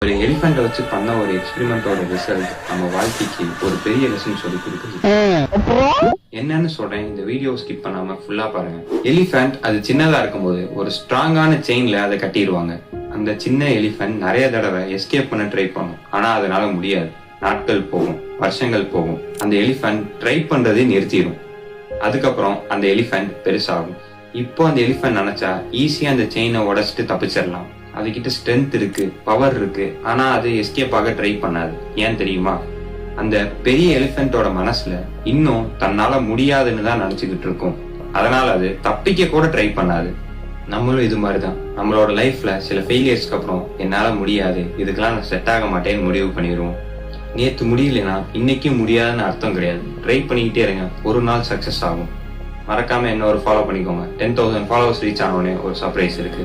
ஒரு எலிஃபென்ட்டை வச்சு பண்ண ஒரு எக்ஸ்பெரிமெண்டோட ரிசல்ட் நம்ம வாழ்க்கைக்கு ஒரு பெரிய லெசன் சொல்லி கொடுக்குது. என்னன்னு சொல்றேன், இந்த வீடியோ ஸ்கிப் பண்ணாம ஃபுல்லா பாருங்க. எலிஃபென்ட் அது சின்னதா இருக்கும்போது ஒரு ஸ்ட்ராங்கான செயின்ல அதை கட்டிடுவாங்க. அந்த சின்ன எலிஃபென்ட் நிறைய தடவை எஸ்கேப் பண்ண ட்ரை பண்ணும், ஆனா அதனால முடியாது. நாட்கள் போகும், வருஷங்கள் போகும், அந்த எலிஃபென்ட் ட்ரை பண்றதே நிறுத்திடும். அதுக்கப்புறம் அந்த எலிஃபென்ட் பெருசாகும். இப்போ அந்த எலிஃபென்ட் நினைச்சா ஈஸியா அந்த செயினை உடைச்சிட்டு தப்பிச்சிடலாம். அதுகிட்ட ஸ்ட்ரென்த் இருக்கு, பவர் இருக்கு, ஆனா அது எஸ்கேப் ஆக ட்ரை பண்ணாது. ஏன் தெரியுமா? அந்த பெரிய எலிஃபென்ட்டோட மனசுல இன்னும் தன்னால முடியாதுன்னு தான் நினைச்சுக்கிட்டு இருக்கும். அதனால அது தப்பிக்க கூட ட்ரை பண்ணாது. நம்மளும் இது மாதிரிதான் நம்மளோட லைஃப்ல சில ஃபெயிலியர்ஸ்க்கு அப்புறம் என்னால முடியாது, இதுக்கெல்லாம் நான் செட் ஆக மாட்டேன்னு முடிவு பண்ணிடுவோம். நேத்து முடியலன்னா இன்னைக்கும் முடியாதுன்னு அர்த்தம் கிடையாது. ட்ரை பண்ணிக்கிட்டே இருங்க, ஒரு நாள் சக்சஸ் ஆகும். மறக்காம என்ன ஒரு ஃபாலோ பண்ணிக்கோங்க. 10,000 ஃபாலோவர்ஸ் ரீச் ஆனோடனே ஒரு சர்ப்ரைஸ் இருக்கு.